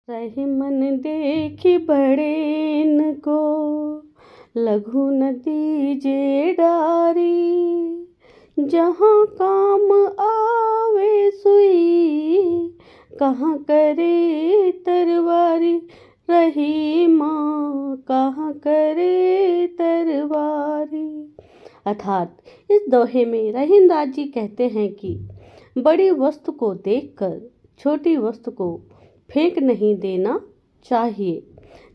रही मन देखी बड़ेन को, लघु न दीजे डारी। जहाँ काम आवे सुई, कहाँ करे तरवारी। रही माँ कहाँ करे तरवारी। अर्थात इस दोहे में रहीमदास जी कहते हैं कि बड़ी वस्तु को देखकर छोटी वस्तु को फेंक नहीं देना चाहिए।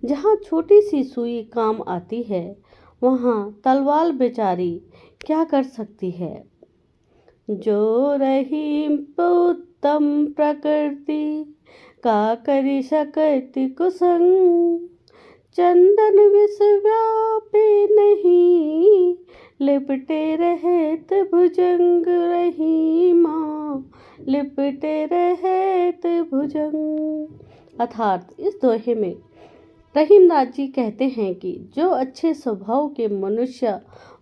जहाँ छोटी सी सुई काम आती है, वहाँ तलवार बेचारी क्या कर सकती है। जो रही उत्तम प्रकृति, का करी सकति कुसंग। चंदन विष व्यापे नहीं, लिपटे रहत भुजंग। रही माँ लिपटे रहत भुजंग। अर्थात इस दोहे में रहीमदास जी कहते हैं कि जो अच्छे स्वभाव के मनुष्य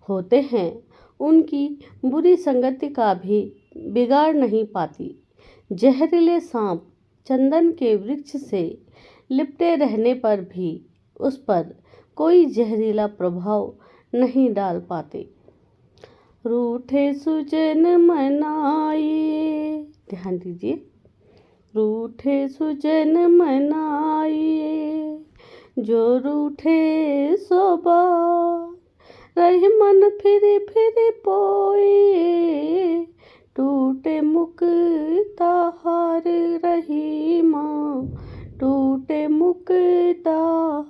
होते हैं, उनकी बुरी संगति का भी बिगाड़ नहीं पाती। जहरीले सांप चंदन के वृक्ष से लिपटे रहने पर भी उस पर कोई जहरीला प्रभाव नहीं डाल पाते। रूठे सुजन मनाइए, ध्यान दीजिए, रूठे सुजन मनाइए, जो रूठे सो बार। रही मन फिर पोए, टूटे मुक्ता हार। रही माँ टूटे मुक्ता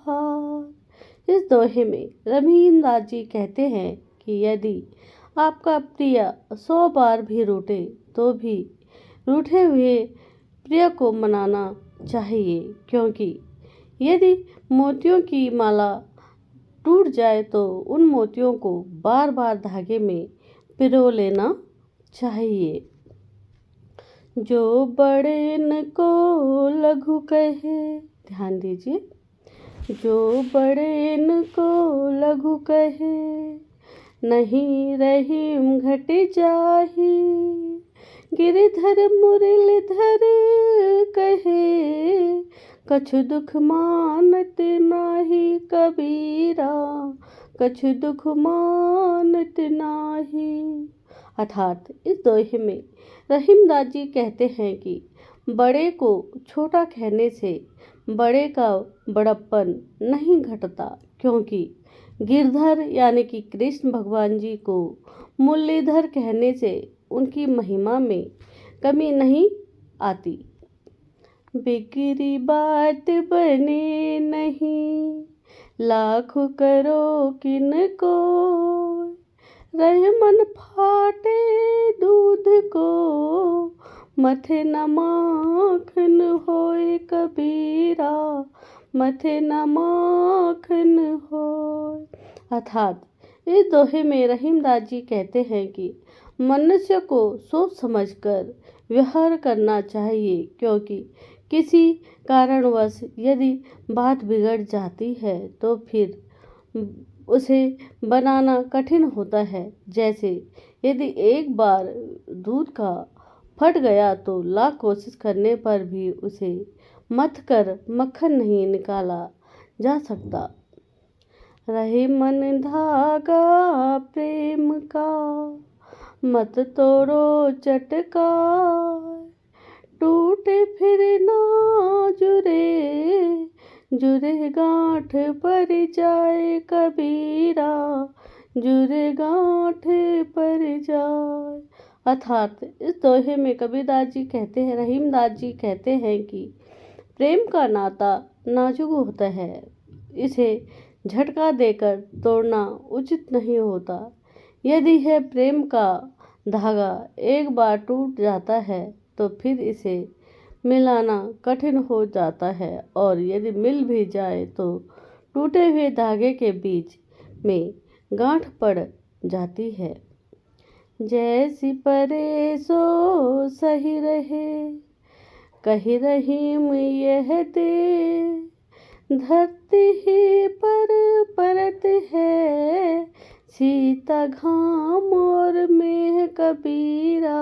हार। इस दोहे में रहीमदास जी कहते हैं कि यदि आपका प्रिय 100 बार भी रूठे तो भी रूठे हुए प्रिय को मनाना चाहिए, क्योंकि यदि मोतियों की माला टूट जाए तो उन मोतियों को बार बार धागे में पिरो लेना चाहिए। जो बड़ेन को लघु कहे, ध्यान दीजिए, जो बड़ेन को लघु कहे, नहीं रहीम घट जाही। गिरधर मुरलीधर कहे, कछु दुख मानत नाही। कबीरा कछु दुख मानत नाही। अर्थात इस दोहे में रहीमदास जी कहते हैं कि बड़े को छोटा कहने से बड़े का बड़प्पन नहीं घटता, क्योंकि गिरधर यानी कि कृष्ण भगवान जी को मुरलीधर कहने से उनकी महिमा में कमी नहीं आती। बिगड़ी बात बने नहीं, लाख करो किनको। रह मन फाटे दूध को, मथे न माखन होए। कबीरा मथे न माखन होए। अर्थात इस दोहे में रहीमदास जी कहते हैं कि मनुष्य को सोच समझकर व्यवहार करना चाहिए, क्योंकि किसी कारणवश यदि बात बिगड़ जाती है तो फिर उसे बनाना कठिन होता है। जैसे यदि एक बार दूध का फट गया तो लाख कोशिश करने पर भी उसे मथ कर मक्खन नहीं निकाला जा सकता। रहे मन धागा प्रेम का, मत तोड़ो चटकार। टूटे फिर ना जुरे, जुरे गांठ पर जाए। कबीरा जुरे गांठ पर जाए। अर्थात इस दोहे में कबीरदास जी कहते हैं, रहीमदास जी कहते हैं कि प्रेम का नाता नाजुक होता है, इसे झटका देकर तोड़ना उचित नहीं होता। यदि है प्रेम का धागा एक बार टूट जाता है तो फिर इसे मिलाना कठिन हो जाता है, और यदि मिल भी जाए तो टूटे हुए धागे के बीच में गांठ पड़ जाती है। जैसी परे सो सही रहे, कही रहीम यह दे। धरती ही पर परत है, सीता घाम और मेह। कबीरा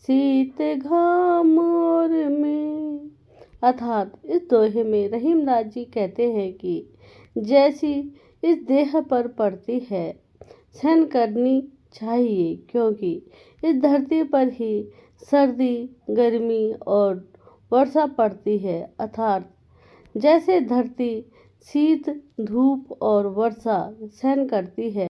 शीत घाम और में। अर्थात इस दोहे में रहीमदास जी कहते हैं कि जैसी इस देह पर पड़ती है सहन करनी चाहिए, क्योंकि इस धरती पर ही सर्दी, गर्मी और वर्षा पड़ती है। अर्थात जैसे धरती शीत, धूप और वर्षा सहन करती है,